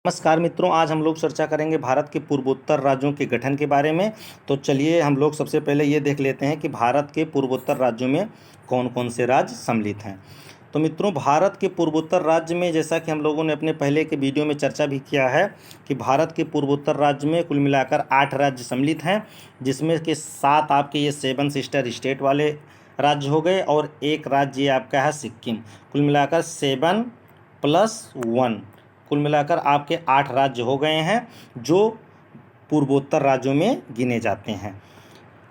नमस्कार मित्रों, आज हम लोग चर्चा करेंगे भारत के पूर्वोत्तर राज्यों के गठन के बारे में। तो चलिए हम लोग सबसे पहले ये देख लेते हैं कि भारत के पूर्वोत्तर राज्यों में कौन कौन से राज्य सम्मिलित हैं। तो मित्रों, भारत के पूर्वोत्तर राज्य में, जैसा कि हम लोगों ने अपने पहले के वीडियो में चर्चा भी किया है, कि भारत के पूर्वोत्तर राज्य में कुल मिलाकर 8 राज्य सम्मिलित हैं, जिसमें के 7 आपके ये 7 सिस्टर स्टेट वाले राज्य हो गए और एक राज्य ये आपका है सिक्किम। कुल मिलाकर 7+1, कुल मिलाकर आपके 8 राज्य हो गए हैं जो पूर्वोत्तर राज्यों में गिने जाते हैं।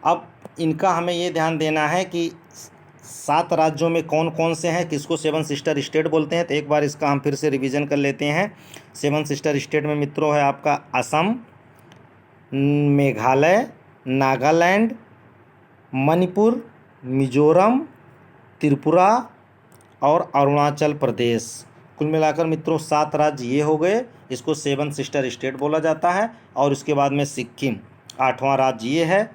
अब इनका हमें ये ध्यान देना है कि 7 राज्यों में कौन कौन से हैं, किसको 7 सिस्टर स्टेट बोलते हैं। तो एक बार इसका हम फिर से रिवीजन कर लेते हैं। 7 सिस्टर स्टेट में मित्रों है आपका असम, मेघालय, नागालैंड, मणिपुर, मिजोरम, त्रिपुरा और अरुणाचल प्रदेश। कुल मिलाकर मित्रों 7 राज्य ये हो गए, इसको 7 सिस्टर स्टेट बोला जाता है। और इसके बाद में सिक्किम 8वां राज्य ये है।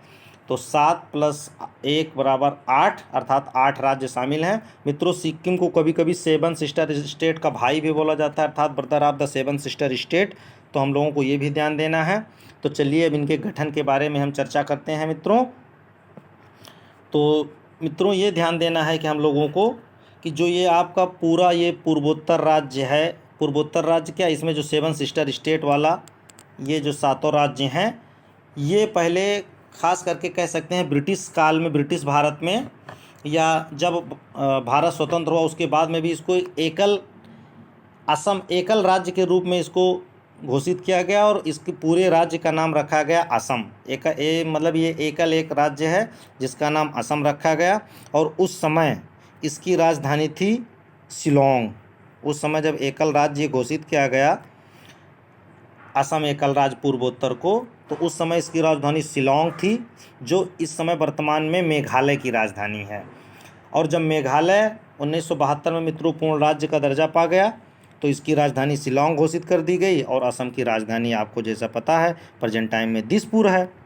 तो 7+1 = 8, अर्थात 8 राज्य शामिल हैं। मित्रों, सिक्किम को कभी कभी 7 सिस्टर स्टेट का भाई भी बोला जाता है, अर्थात brother of the 7 sister state. तो हम लोगों को ये भी ध्यान देना है। तो चलिए अब इनके गठन के बारे में हम चर्चा करते हैं मित्रों। तो मित्रों, ये ध्यान देना है कि हम लोगों को कि जो ये आपका पूरा ये पूर्वोत्तर राज्य है, पूर्वोत्तर राज्य क्या, इसमें जो 7 सिस्टर स्टेट वाला ये जो 7 राज्य हैं, ये पहले खास करके कह सकते हैं ब्रिटिश काल में, ब्रिटिश भारत में, या जब भारत स्वतंत्र हुआ उसके बाद में भी इसको असम एकल राज्य के रूप में इसको घोषित किया गया और इसके पूरे राज्य का नाम रखा गया असम। मतलब ये एकल एक राज्य है जिसका नाम असम रखा गया। और उस समय इसकी राजधानी थी शिलोंग। उस समय जब एकल राज्य घोषित किया गया, असम एकल राज्य पूर्वोत्तर को, तो उस समय इसकी राजधानी शिलोंग थी, जो इस समय वर्तमान में मेघालय की राजधानी है। और जब मेघालय 1972 में मित्रों पूर्ण राज्य का दर्जा पा गया, तो इसकी राजधानी शिलोंग घोषित कर दी गई। और असम की राजधानी आपको जैसा पता है प्रेजेंट टाइम में दिसपुर है।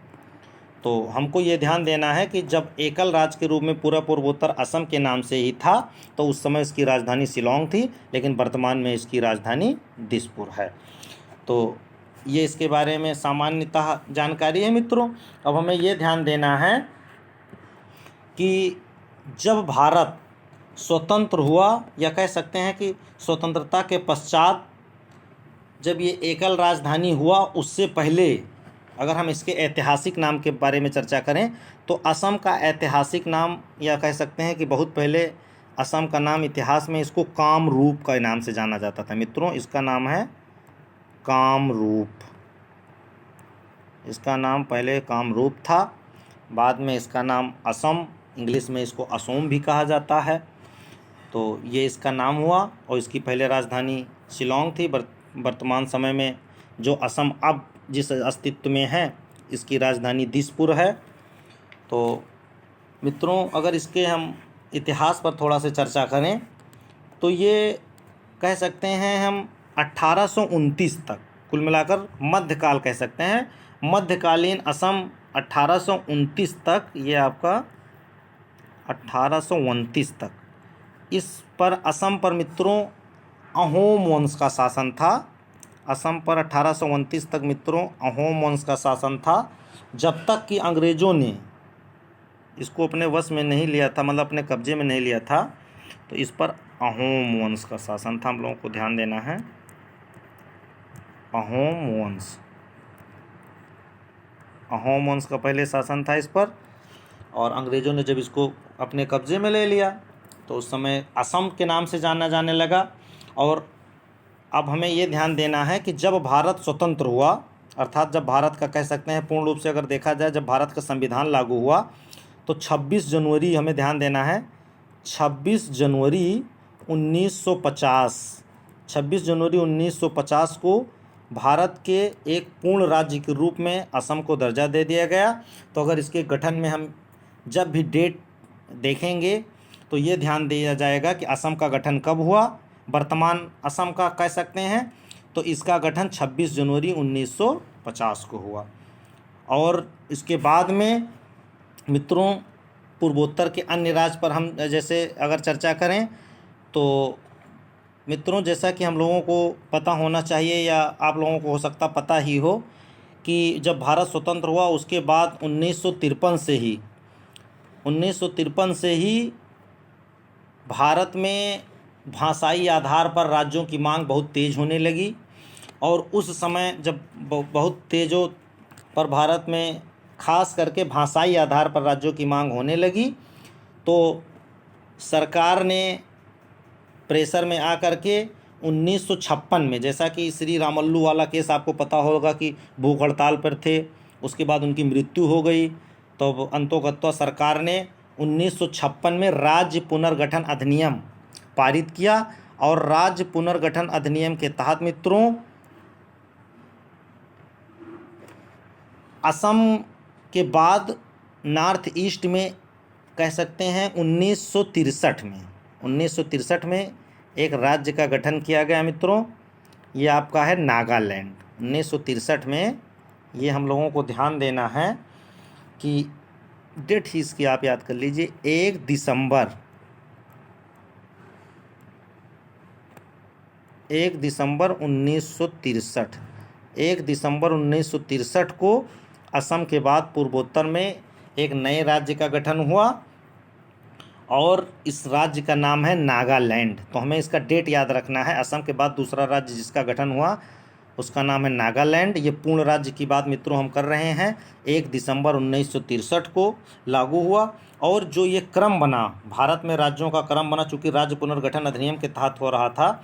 तो हमको ये ध्यान देना है कि जब एकल राज्य के रूप में पूरा पूर्वोत्तर असम के नाम से ही था, तो उस समय इसकी राजधानी शिलोंग थी, लेकिन वर्तमान में इसकी राजधानी दिसपुर है। तो ये इसके बारे में सामान्यतः जानकारी है मित्रों। अब हमें ये ध्यान देना है कि जब भारत स्वतंत्र हुआ, या कह सकते हैं कि स्वतंत्रता के पश्चात जब ये एकल राजधानी हुआ, उससे पहले अगर हम इसके ऐतिहासिक नाम के बारे में चर्चा करें, तो असम का ऐतिहासिक नाम, या कह सकते हैं कि बहुत पहले असम का नाम इतिहास में इसको कामरूप का नाम से जाना जाता था मित्रों। इसका नाम है कामरूप। इसका नाम पहले कामरूप था, बाद में इसका नाम असम, इंग्लिश में इसको असोम भी कहा जाता है। तो ये इसका नाम हुआ और इसकी पहले राजधानी शिलोंग थी। वर्तमान समय में जो असम अब जिस अस्तित्व में है, इसकी राजधानी दिसपुर है। तो मित्रों, अगर इसके हम इतिहास पर थोड़ा सा चर्चा करें, तो ये कह सकते हैं हम 1829 तक, कुल मिलाकर मध्यकाल कह सकते हैं, मध्यकालीन असम 1829 तक, ये आपका 1829 तक इस पर असम पर मित्रों अहोम वंश का शासन था। असम पर 1829 तक मित्रों अहोम वंश का शासन था, जब तक कि अंग्रेज़ों ने इसको अपने वश में नहीं लिया था, मतलब अपने कब्जे में नहीं लिया था। तो इस पर अहोम वंश का शासन था, हम लोगों को ध्यान देना है। अहोम वंश का पहले शासन था इस पर, और अंग्रेज़ों ने जब इसको अपने कब्जे में ले लिया, तो उस समय असम के नाम से जाना जाने लगा। और अब हमें ये ध्यान देना है कि जब भारत स्वतंत्र हुआ, अर्थात जब भारत का कह सकते हैं पूर्ण रूप से अगर देखा जाए, जब भारत का संविधान लागू हुआ, तो 26 जनवरी, हमें ध्यान देना है, 26 जनवरी 1950, 26 जनवरी 1950 को भारत के एक पूर्ण राज्य के रूप में असम को दर्जा दे दिया गया। तो अगर इसके गठन में हम जब भी डेट देखेंगे, तो ये ध्यान दिया जाएगा कि असम का गठन कब हुआ, वर्तमान असम का कह सकते हैं, तो इसका गठन 26 जनवरी 1950 को हुआ। और इसके बाद में मित्रों पूर्वोत्तर के अन्य राज्य पर हम जैसे अगर चर्चा करें, तो मित्रों, जैसा कि हम लोगों को पता होना चाहिए या आप लोगों को हो सकता पता ही हो कि जब भारत स्वतंत्र हुआ उसके बाद 1953 से ही भारत में भाषाई आधार पर राज्यों की मांग बहुत तेज़ होने लगी। और उस समय जब बहुत तेज़ों पर भारत में खास करके भाषाई आधार पर राज्यों की मांग होने लगी, तो सरकार ने प्रेशर में आकर के 1956 में, जैसा कि श्री रामल्लू वाला केस आपको पता होगा कि भूख हड़ताल पर थे, उसके बाद उनकी मृत्यु हो गई, तो अंतोगत्वा सरकार ने 1956 में राज्य पुनर्गठन अधिनियम पारित किया। और राज्य पुनर्गठन अधिनियम के तहत मित्रों असम के बाद नॉर्थ ईस्ट में कह सकते हैं 1963 में एक राज्य का गठन किया गया मित्रों। ये आपका है नागालैंड। 1963 में ये हम लोगों को ध्यान देना है कि डेट ही इसकी आप याद कर लीजिए, 1 दिसंबर 1963। 1 दिसंबर 1963 को असम के बाद पूर्वोत्तर में एक नए राज्य का गठन हुआ और इस राज्य का नाम है नागालैंड। तो हमें इसका डेट याद रखना है। असम के बाद दूसरा राज्य जिसका गठन हुआ उसका नाम है नागालैंड। ये पूर्ण राज्य की बात मित्रों हम कर रहे हैं। 1 दिसंबर 1963 को लागू हुआ। और जो ये क्रम बना, भारत में राज्यों का क्रम बना, चूँकि राज्य पुनर्गठन अधिनियम के तहत हो रहा था,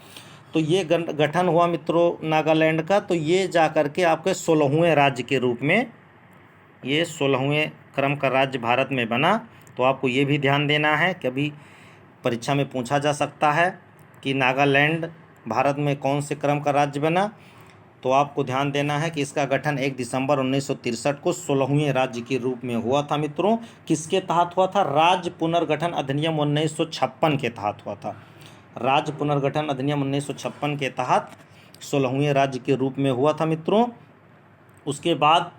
तो ये गठन हुआ मित्रों नागालैंड का। तो ये जा कर के आपके 16वें राज्य के रूप में, ये 16वें क्रम का राज्य भारत में बना। तो आपको ये भी ध्यान देना है, कभी परीक्षा में पूछा जा सकता है कि नागालैंड भारत में कौन से क्रम का राज्य बना। तो आपको ध्यान देना है कि इसका गठन 1 दिसंबर 1963 को 16वें राज्य के रूप में हुआ था मित्रों। किसके तहत हुआ था? राज्य पुनर्गठन अधिनियम 1956 के तहत हुआ था। राज्य पुनर्गठन अधिनियम 1956 के तहत 16वें राज्य के रूप में हुआ था मित्रों। उसके बाद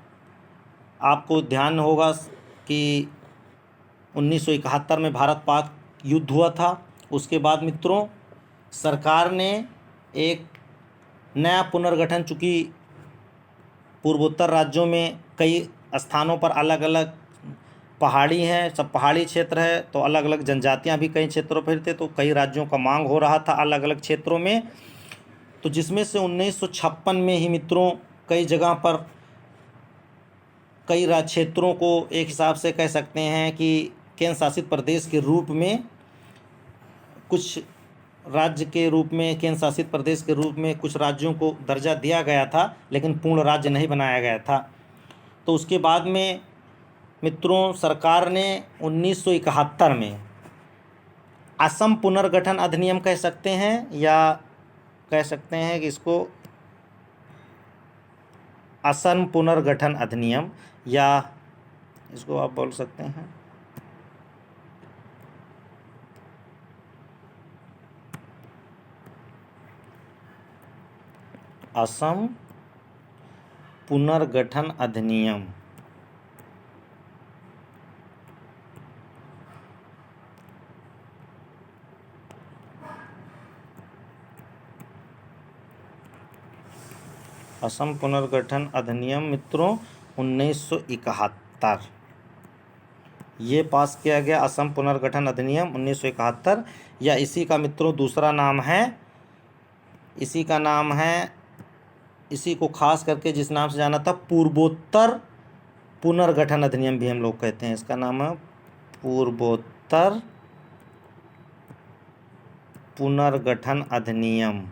आपको ध्यान होगा कि 1971 में भारत पाक युद्ध हुआ था। उसके बाद मित्रों सरकार ने एक नया पुनर्गठन, चूँकि पूर्वोत्तर राज्यों में कई स्थानों पर अलग अलग पहाड़ी हैं, सब पहाड़ी क्षेत्र है, तो अलग अलग जनजातियां भी कई क्षेत्रों पर थे, तो कई राज्यों का मांग हो रहा था अलग अलग क्षेत्रों में। तो जिसमें से 1956 में ही मित्रों कई जगह पर कई राज्य क्षेत्रों को एक हिसाब से कह सकते हैं कि केंद्र शासित प्रदेश के रूप में, कुछ राज्य के रूप में, केंद्र शासित प्रदेश के रूप में कुछ राज्यों को दर्जा दिया गया था, लेकिन पूर्ण राज्य नहीं बनाया गया था। तो उसके बाद में मित्रों सरकार ने 1971 में असम पुनर्गठन अधिनियम कह सकते हैं, या कह सकते हैं कि इसको असम पुनर्गठन अधिनियम, या इसको आप बोल सकते हैं असम पुनर्गठन अधिनियम। असम पुनर्गठन अधिनियम मित्रों 1971 ये पास किया गया। असम पुनर्गठन अधिनियम 1971, या इसी का मित्रों दूसरा नाम है, इसी का नाम है, इसी को खास करके जिस नाम से जाना था पूर्वोत्तर पुनर्गठन अधिनियम भी हम लोग कहते हैं। इसका नाम है पूर्वोत्तर पुनर्गठन अधिनियम।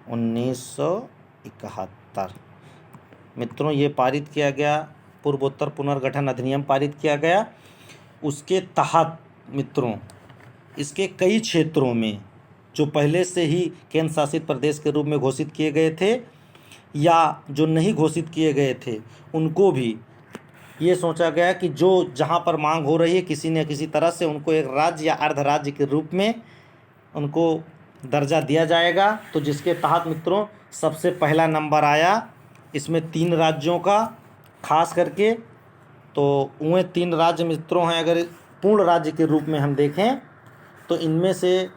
उन्नीस मित्रों ये पारित किया गया, पूर्वोत्तर पुनर्गठन अधिनियम पारित किया गया। उसके तहत मित्रों इसके कई क्षेत्रों में जो पहले से ही केंद्र शासित प्रदेश के रूप में घोषित किए गए थे या जो नहीं घोषित किए गए थे, उनको भी ये सोचा गया कि जो जहाँ पर मांग हो रही है किसी न किसी तरह से उनको एक राज्य या अर्ध राज्य के रूप में उनको दर्जा दिया जाएगा। तो जिसके तहत मित्रों सबसे पहला नंबर आया इसमें 3 राज्यों का, खास करके तो वह 3 राज्य मित्रों हैं। अगर पूर्ण राज्य के रूप में हम देखें तो इनमें से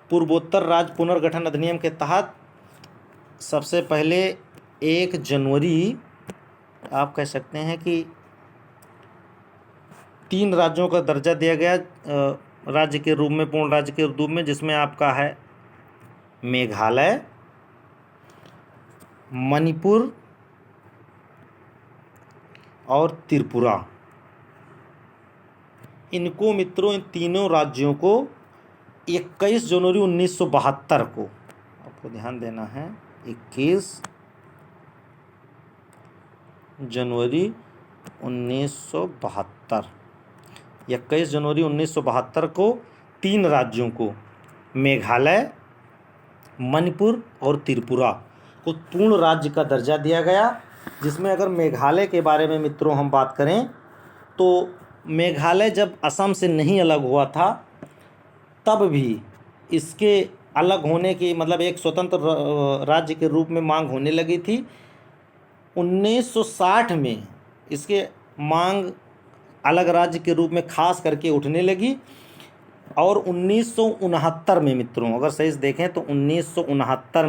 पूर्वोत्तर राज्य पुनर्गठन अधिनियम के तहत सबसे पहले 1 जनवरी आप कह सकते हैं कि 3 राज्यों का दर्जा दिया गया राज्य के रूप में, पूर्ण राज्य के रूप में, जिसमें आपका है मेघालय, मणिपुर और त्रिपुरा। इनको मित्रों, इन तीनों राज्यों को 21 जनवरी 1972 को, आपको ध्यान देना है, 21 जनवरी 1972, 21 जनवरी 1972 को 3 राज्यों को, मेघालय, मणिपुर और त्रिपुरा को पूर्ण राज्य का दर्जा दिया गया। जिसमें अगर मेघालय के बारे में मित्रों हम बात करें तो मेघालय जब असम से नहीं अलग हुआ था तब भी इसके अलग होने की, मतलब एक स्वतंत्र राज्य के रूप में मांग होने लगी थी। 1960 में इसके मांग अलग राज्य के रूप में खास करके उठने लगी और 1969 में मित्रों, अगर सही से देखें तो 1969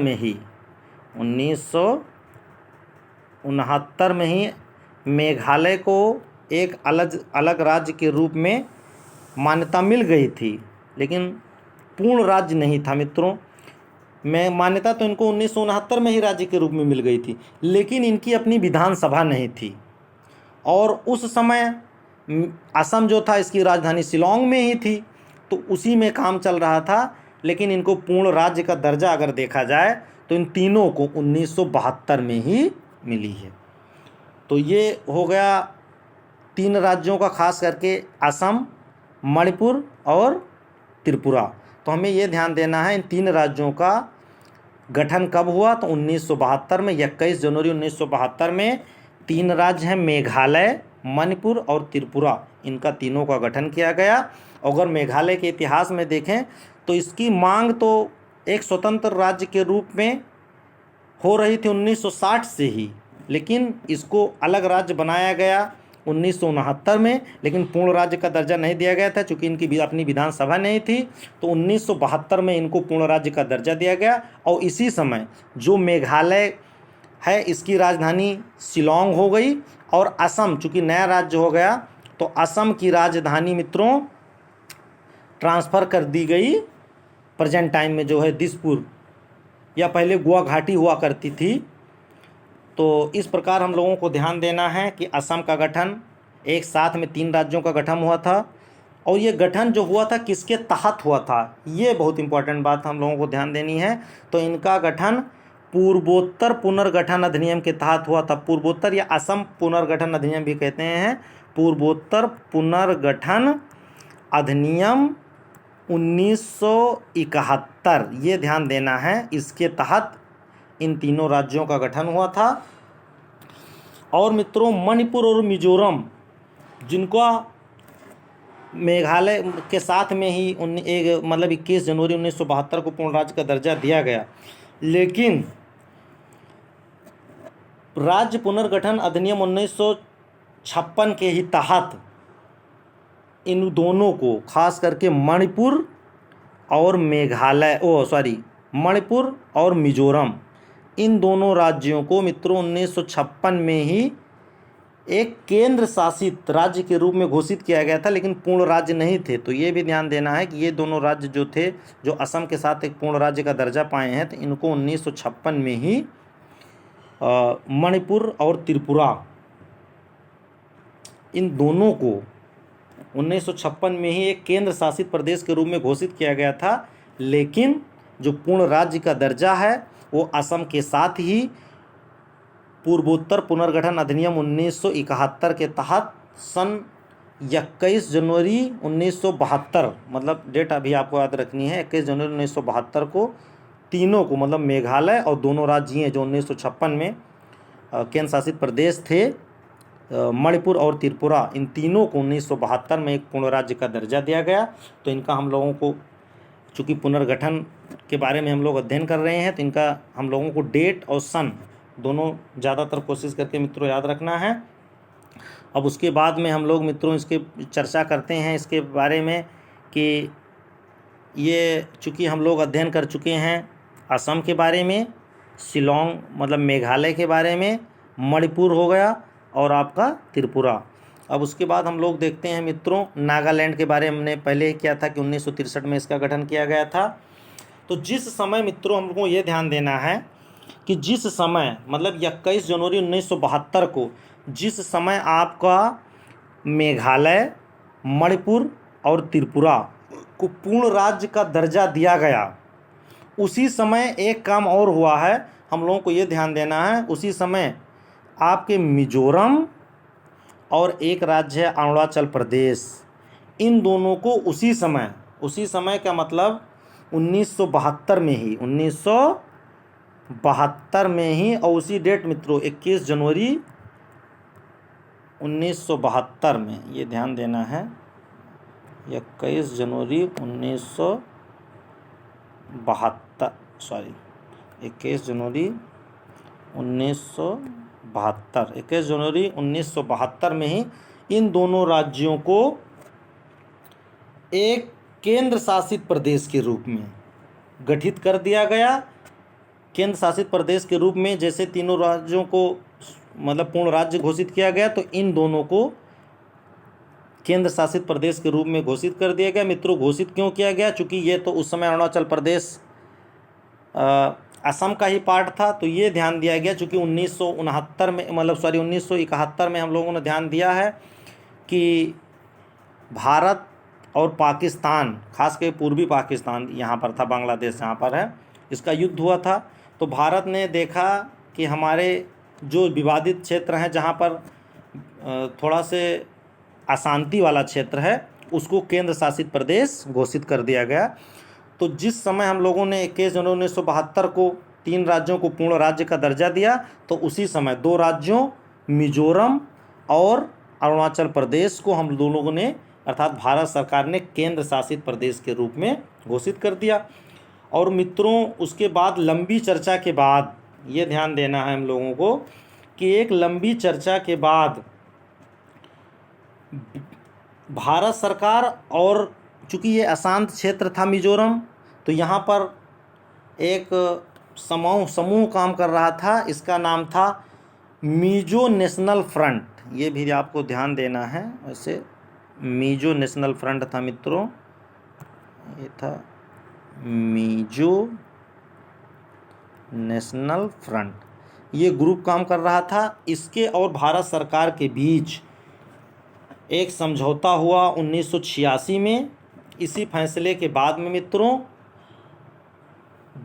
में ही मेघालय को एक अलग राज्य के रूप में मान्यता मिल गई थी, लेकिन पूर्ण राज्य नहीं था मित्रों। मान्यता तो इनको 1969 में ही राज्य के रूप में मिल गई थी, लेकिन इनकी अपनी विधानसभा नहीं थी। और उस समय असम जो था इसकी राजधानी शिलांग में ही थी, तो उसी में काम चल रहा था। लेकिन इनको पूर्ण राज्य का दर्जा अगर देखा जाए तो इन तीनों को 1972 में ही मिली है। तो ये हो गया 3 राज्यों का, खास करके असम, मणिपुर और त्रिपुरा। तो हमें ये ध्यान देना है इन 3 राज्यों का गठन कब हुआ, तो 1972 में, 21 जनवरी 1972 में 3 राज्य हैं, मेघालय, मणिपुर और त्रिपुरा, इनका तीनों का गठन किया गया। अगर मेघालय के इतिहास में देखें तो इसकी मांग तो एक स्वतंत्र राज्य के रूप में हो रही थी 1960 से ही, लेकिन इसको अलग राज्य बनाया गया 1969 में, लेकिन पूर्ण राज्य का दर्जा नहीं दिया गया था क्योंकि इनकी अपनी विधानसभा नहीं थी। तो 1972 में इनको पूर्ण राज्य का दर्जा दिया गया। और इसी समय जो मेघालय है इसकी राजधानी शिलांग हो गई, और असम चूँकि नया राज्य हो गया तो असम की राजधानी मित्रों ट्रांसफ़र कर दी गई प्रेजेंट टाइम में, जो है दिसपुर, या पहले गुवाहाटी हुआ करती थी। तो इस प्रकार हम लोगों को ध्यान देना है कि असम का गठन एक साथ में 3 राज्यों का गठन हुआ था। और ये गठन जो हुआ था किसके तहत हुआ था, ये बहुत इंपॉर्टेंट बात हम लोगों को ध्यान देनी है। तो इनका गठन पूर्वोत्तर पुनर्गठन अधिनियम के तहत हुआ था। पूर्वोत्तर या असम पुनर्गठन अधिनियम भी कहते हैं। पूर्वोत्तर पुनर्गठन अधिनियम 1971, ये ध्यान देना है, इसके तहत इन तीनों राज्यों का गठन हुआ था। और मित्रों मणिपुर और मिजोरम, जिनका मेघालय के साथ में ही 21 जनवरी 1972 को पूर्ण राज्य का दर्जा दिया गया, लेकिन राज्य पुनर्गठन अधिनियम 1956 के ही तहत इन दोनों को, खास करके मणिपुर और मिजोरम, इन दोनों राज्यों को मित्रों 1956 में ही एक केंद्र शासित राज्य के रूप में घोषित किया गया था, लेकिन पूर्ण राज्य नहीं थे। तो ये भी ध्यान देना है कि ये दोनों राज्य जो थे, जो असम के साथ एक पूर्ण राज्य का दर्जा पाए हैं, तो इनको 1956 में ही मणिपुर और त्रिपुरा, इन दोनों को 1956 में ही एक केंद्र शासित प्रदेश के रूप में घोषित किया गया था। लेकिन जो पूर्ण राज्य का दर्जा है वो असम के साथ ही पूर्वोत्तर पुनर्गठन अधिनियम 1971 के तहत सन 21 जनवरी 1972, मतलब डेट अभी आपको याद रखनी है, 21 जनवरी 1972 को तीनों को, मतलब मेघालय और दोनों राज्य हैं जो 1956 में केंद्र शासित प्रदेश थे, मणिपुर और त्रिपुरा, इन तीनों को 1972 में एक पूर्ण राज्य का दर्जा दिया गया। तो इनका हम लोगों को, चूँकि पुनर्गठन के बारे में हम लोग अध्ययन कर रहे हैं, तो इनका हम लोगों को डेट और सन दोनों ज़्यादातर कोशिश करके मित्रों याद रखना है। अब उसके बाद में हम लोग मित्रों इसके चर्चा करते हैं इसके बारे में कि ये चूँकि हम लोग अध्ययन कर चुके हैं असम के बारे में, शिलोंग मतलब मेघालय के बारे में, मणिपुर हो गया और आपका त्रिपुरा। अब उसके बाद हम लोग देखते हैं मित्रों नागालैंड के बारे में। हमने पहले ही किया था कि 1963 में इसका गठन किया गया था। तो जिस समय मित्रों हम लोग को ये ध्यान देना है कि जिस समय मतलब 21 जनवरी 1972 को जिस समय आपका मेघालय, मणिपुर और त्रिपुरा को पूर्ण राज्य का दर्जा दिया गया, उसी समय एक काम और हुआ है, हम लोगों को ये ध्यान देना है। उसी समय आपके मिजोरम और एक राज्य है अरुणाचल प्रदेश, इन दोनों को उसी समय का मतलब 1972 में ही 1972 में ही और उसी डेट मित्रों 21 जनवरी 1972 में, ये ध्यान देना है 21 जनवरी 1972 21 जनवरी 1972 में ही इन दोनों राज्यों को एक केंद्र शासित प्रदेश के रूप में गठित कर दिया गया। केंद्र शासित प्रदेश के रूप में जैसे तीनों राज्यों को मतलब पूर्ण राज्य घोषित किया गया, तो इन दोनों को केंद्र शासित प्रदेश के रूप में घोषित कर दिया गया। मित्रों घोषित क्यों किया गया? चूँकि ये तो उस समय अरुणाचल प्रदेश असम का ही पार्ट था, तो ये ध्यान दिया गया। चूँकि 1971 में 1971 में हम लोगों ने ध्यान दिया है कि भारत और पाकिस्तान, खास कर पूर्वी पाकिस्तान यहाँ पर था, बांग्लादेश यहाँ पर है, इसका युद्ध हुआ था। तो भारत ने देखा कि हमारे जो विवादित क्षेत्र हैं जहाँ पर थोड़ा से अशांति वाला क्षेत्र है, उसको केंद्र शासित प्रदेश घोषित कर दिया गया। तो जिस समय हम लोगों ने 21 जनवरी 1972 को 3 राज्यों को पूर्ण राज्य का दर्जा दिया, तो उसी समय 2 राज्यों मिजोरम और अरुणाचल प्रदेश को हम लोगों ने अर्थात भारत सरकार ने केंद्र शासित प्रदेश के रूप में घोषित कर दिया। और मित्रों उसके बाद लंबी चर्चा के बाद ये ध्यान देना है हम लोगों को कि एक लंबी चर्चा के बाद भारत सरकार, और चूँकि ये अशांत क्षेत्र था मिजोरम, तो यहाँ पर एक समूह काम कर रहा था, इसका नाम था मिजो नेशनल फ्रंट। ये भी आपको ध्यान देना है। वैसे मिजो नेशनल फ्रंट था मित्रों, ये था मिजो नेशनल फ्रंट, ये ग्रुप काम कर रहा था। इसके और भारत सरकार के बीच एक समझौता हुआ 1986 में। इसी फैसले के बाद में मित्रों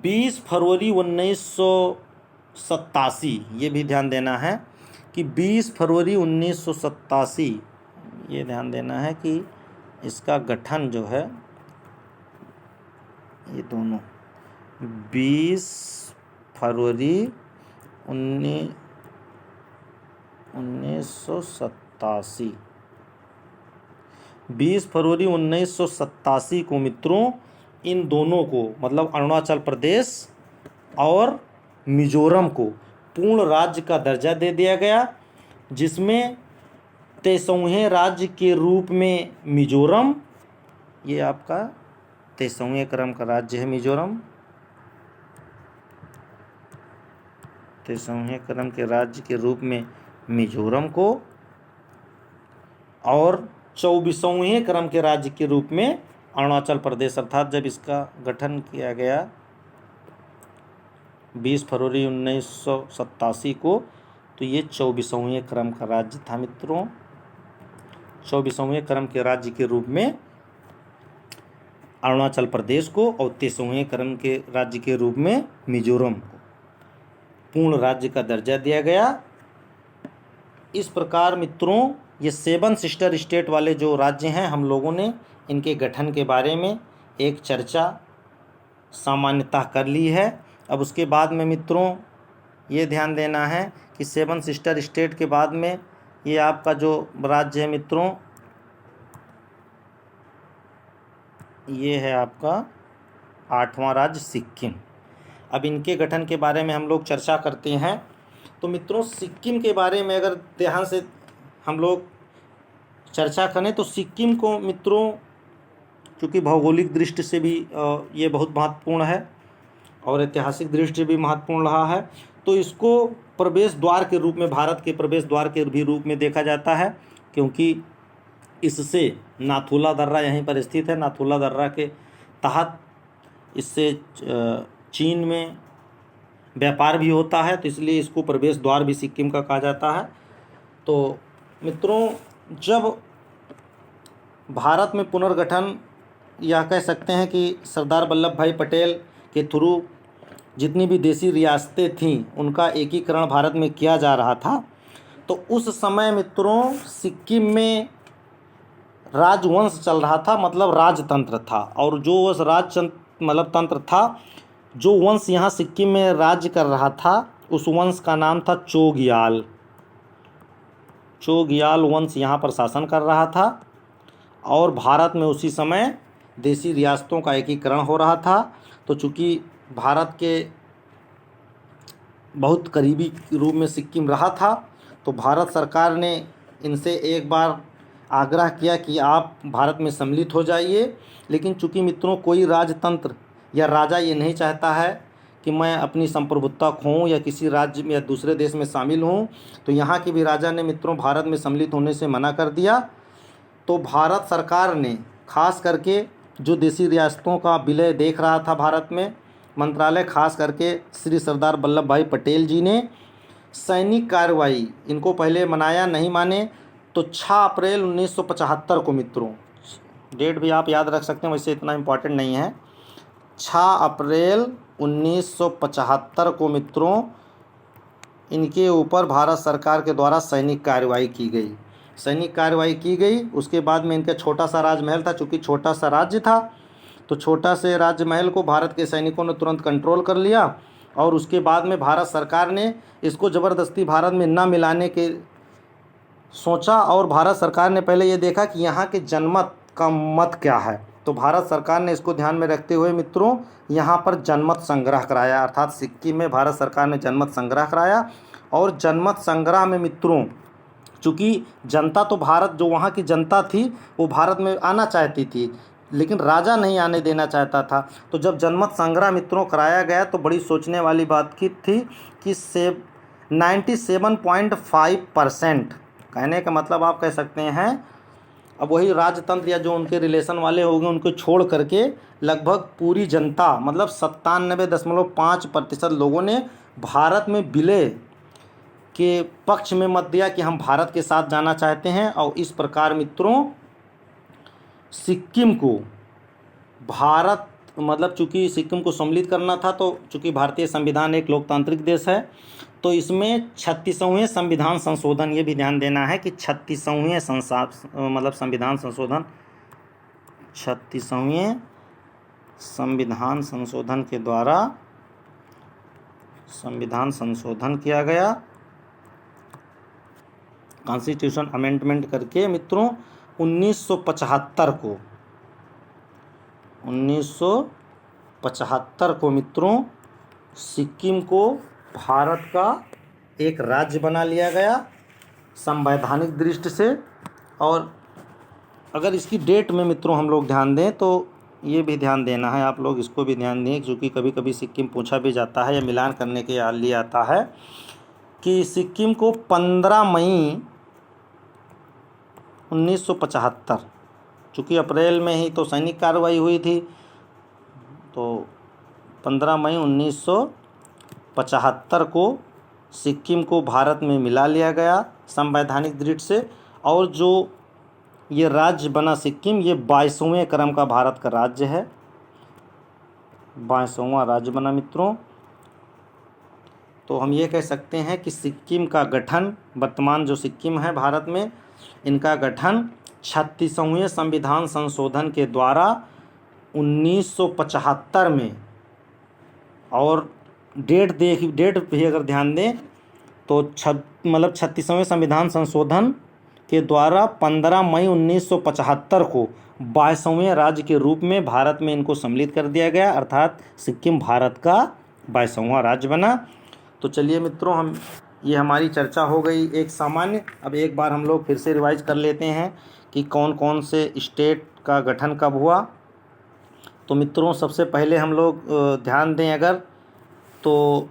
20 फरवरी 1987, ये भी ध्यान देना है कि 20 फरवरी 1987, ये ध्यान देना है कि इसका गठन जो है, ये दोनों 20 फरवरी 1987 20 फरवरी 1987 को मित्रों इन दोनों को मतलब अरुणाचल प्रदेश और मिजोरम को पूर्ण राज्य का दर्जा दे दिया गया, जिसमें 23वें राज्य के रूप में मिजोरम, ये आपका 23वें क्रम का राज्य है मिजोरम, 23वें क्रम के राज्य के रूप में मिजोरम को, और 24वें क्रम के राज्य के रूप में अरुणाचल प्रदेश। अर्थात जब इसका गठन किया गया 20 फरवरी 1987 को, तो ये 24वें क्रम का राज्य था मित्रों। 24वें क्रम के राज्य के रूप में अरुणाचल प्रदेश को और 23वें क्रम के राज्य के रूप में मिजोरम को पूर्ण राज्य का दर्जा दिया गया। इस प्रकार मित्रों ये 7 सिस्टर स्टेट वाले जो राज्य हैं, हम लोगों ने इनके गठन के बारे में एक चर्चा सामान्यतः कर ली है। अब उसके बाद में मित्रों ये ध्यान देना है कि 7 सिस्टर स्टेट के बाद में ये आपका जो राज्य है मित्रों, ये है आपका 8वां राज्य सिक्किम। अब इनके गठन के बारे में हम लोग चर्चा करते हैं। तो मित्रों सिक्किम के बारे में अगर ध्यान से हम लोग चर्चा करें तो सिक्किम को मित्रों, चूँकि भौगोलिक दृष्टि से भी ये बहुत महत्वपूर्ण है और ऐतिहासिक दृष्टि से भी महत्वपूर्ण रहा है, तो इसको प्रवेश द्वार के रूप में, भारत के प्रवेश द्वार के भी रूप में देखा जाता है, क्योंकि इससे नाथुला दर्रा यहीं पर स्थित है। नाथुला दर्रा के तहत इससे चीन में व्यापार भी होता है, तो इसलिए इसको प्रवेश द्वार भी सिक्किम का कहा जाता है। तो मित्रों, जब भारत में पुनर्गठन, यह कह सकते हैं कि सरदार वल्लभ भाई पटेल के थ्रू जितनी भी देसी रियासतें थीं उनका एकीकरण भारत में किया जा रहा था, तो उस समय मित्रों सिक्किम में राजवंश चल रहा था, मतलब राजतंत्र था। और जो उस तंत्र था, जो वंश यहाँ सिक्किम में राज्य कर रहा था, उस वंश का नाम था चोग्याल। चोग्याल वंश यहाँ पर शासन कर रहा था और भारत में उसी समय देसी रियासतों का एकीकरण हो रहा था। तो चूँकि भारत के बहुत करीबी रूप में सिक्किम रहा था, तो भारत सरकार ने इनसे एक बार आग्रह किया कि आप भारत में सम्मिलित हो जाइए। लेकिन चूँकि मित्रों कोई राजतंत्र या राजा ये नहीं चाहता है कि मैं अपनी संप्रभुता खोऊं या किसी राज्य में या दूसरे देश में शामिल हूं, तो यहाँ के भी राजा ने मित्रों भारत में सम्मिलित होने से मना कर दिया। तो भारत सरकार ने खास करके जो देसी रियासतों का विलय देख रहा था भारत में, मंत्रालय खास करके श्री सरदार वल्लभ भाई पटेल जी ने सैनिक कार्रवाई, इनको पहले मनाया, नहीं माने, तो 6 अप्रैल 1975 को मित्रों, डेट भी आप याद रख सकते हैं, वैसे इतना इम्पॉर्टेंट नहीं है, 6 अप्रैल 1975 को मित्रों इनके ऊपर भारत सरकार के द्वारा सैनिक कार्रवाई की गई। सैनिक कार्रवाई की गई, उसके बाद में इनका छोटा सा राजमहल था, चूँकि छोटा सा राज्य था, तो छोटा से राजमहल को भारत के सैनिकों ने तुरंत कंट्रोल कर लिया। और उसके बाद में भारत सरकार ने इसको ज़बरदस्ती भारत में न मिलाने के सोचा, और भारत सरकार ने पहले ये देखा कि यहाँ के जनमत का मत क्या है। तो भारत सरकार ने इसको ध्यान में रखते हुए मित्रों यहाँ पर जनमत संग्रह कराया, अर्थात सिक्किम में भारत सरकार ने जनमत संग्रह कराया। और जनमत संग्रह में मित्रों चूँकि जनता, तो भारत, जो वहाँ की जनता थी वो भारत में आना चाहती थी, लेकिन राजा नहीं आने देना चाहता था। तो जब जनमत संग्रह मित्रों कराया गया तो बड़ी सोचने वाली बात की थी कि 97.5%, कहने का मतलब आप कह सकते हैं, अब वही राजतंत्र या जो उनके रिलेशन वाले होंगे उनको छोड़ करके लगभग पूरी जनता, मतलब 97.5% लोगों ने भारत में विलय के पक्ष में मत दिया कि हम भारत के साथ जाना चाहते हैं। और इस प्रकार मित्रों सिक्किम को भारत, मतलब चूँकि सिक्किम को सम्मिलित करना था, तो चूँकि भारतीय संविधान एक लोकतांत्रिक देश है, तो इसमें 36वें संविधान संशोधन, ये भी ध्यान देना है कि 36वें संविधान संशोधन, 36वें संविधान संशोधन के द्वारा संविधान संशोधन किया गया, कॉन्स्टिट्यूशन अमेंडमेंट करके मित्रों 1975 को मित्रों सिक्किम को भारत का एक राज्य बना लिया गया संवैधानिक दृष्टि से। और अगर इसकी डेट में मित्रों हम लोग ध्यान दें तो ये भी ध्यान देना है, आप लोग इसको भी ध्यान दें, क्योंकि कभी कभी सिक्किम पूछा भी जाता है या मिलान करने के लिए आता है, कि सिक्किम को 15 मई 1975, चूँकि अप्रैल में ही तो सैनिक कार्रवाई हुई थी, तो 15 मई 1975 को सिक्किम को भारत में मिला लिया गया संवैधानिक दृष्टि से। और जो ये राज्य बना सिक्किम, ये 22वें क्रम का भारत का राज्य है, 22वां राज्य बना मित्रों। तो हम ये कह सकते हैं कि सिक्किम का गठन, वर्तमान जो सिक्किम है भारत में, इनका गठन 36वें संविधान संशोधन के द्वारा 1975 में, और डेट भी अगर ध्यान दें तो 36वें संविधान संशोधन के द्वारा 15 मई 1975 को 22वें राज्य के रूप में भारत में इनको सम्मिलित कर दिया गया, अर्थात सिक्किम भारत का 22वां राज्य बना। तो चलिए मित्रों हम ये हमारी चर्चा हो गई एक सामान्य। अब एक बार हम लोग फिर से रिवाइज कर लेते हैं कि कौन कौन से स्टेट का गठन कब हुआ। तो मित्रों सबसे पहले हम लोग ध्यान दें अगर, तो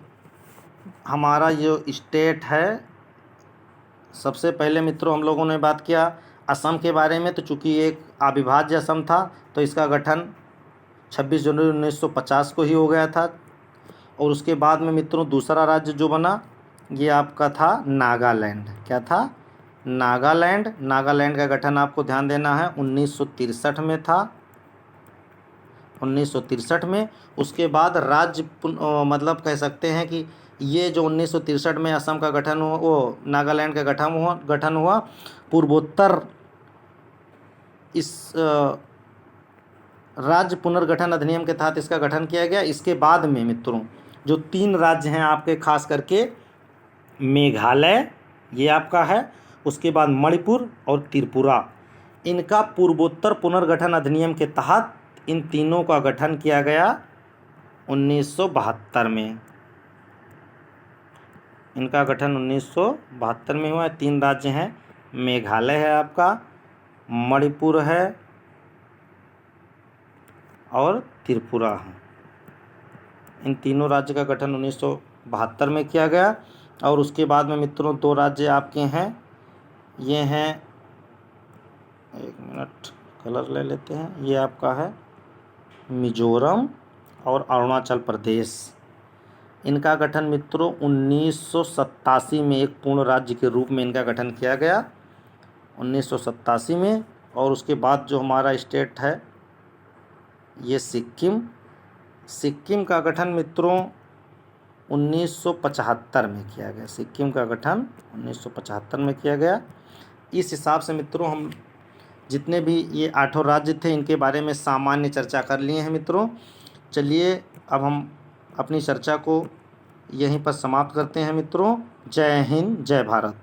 हमारा जो स्टेट है, सबसे पहले मित्रों हम लोगों ने बात किया असम के बारे में। तो चूँकि एक अविभाज्य असम था तो इसका गठन 26 जनवरी 1950 को ही हो गया था। और उसके बाद में मित्रों दूसरा राज्य जो बना ये आपका था नागालैंड। क्या था? नागालैंड। नागालैंड का गठन आपको ध्यान देना है 1963 में था, 1963 में। उसके बाद राज्य मतलब कह सकते हैं कि ये जो 1963 में असम का गठन हुआ, वो नागालैंड का गठन हुआ पूर्वोत्तर इस राज्य पुनर्गठन अधिनियम के तहत इसका गठन किया गया। इसके बाद में मित्रों जो 3 राज्य हैं आपके, खास करके मेघालय ये आपका है, उसके बाद मणिपुर और त्रिपुरा, इनका पूर्वोत्तर पुनर्गठन अधिनियम के तहत इन तीनों का गठन किया गया 1972 में। इनका गठन 1972 में हुआ। 3 राज्य हैं, मेघालय है आपका, मणिपुर है और त्रिपुरा है। इन तीनों राज्य का गठन 1972 में किया गया। और उसके बाद में मित्रों 2 राज्य आपके हैं, ये हैं, एक मिनट कलर ले लेते हैं, ये आपका है मिजोरम और अरुणाचल प्रदेश। इनका गठन मित्रों 1987 में एक पूर्ण राज्य के रूप में इनका गठन किया गया 1987 में। और उसके बाद जो हमारा स्टेट है ये सिक्किम। सिक्किम का गठन मित्रों 1975 में किया गया। सिक्किम का गठन 1975 में किया गया। इस हिसाब से मित्रों हम जितने भी ये 8 राज्य थे इनके बारे में सामान्य चर्चा कर लिए हैं मित्रों। चलिए अब हम अपनी चर्चा को यहीं पर समाप्त करते हैं मित्रों। जय हिंद, जय भारत।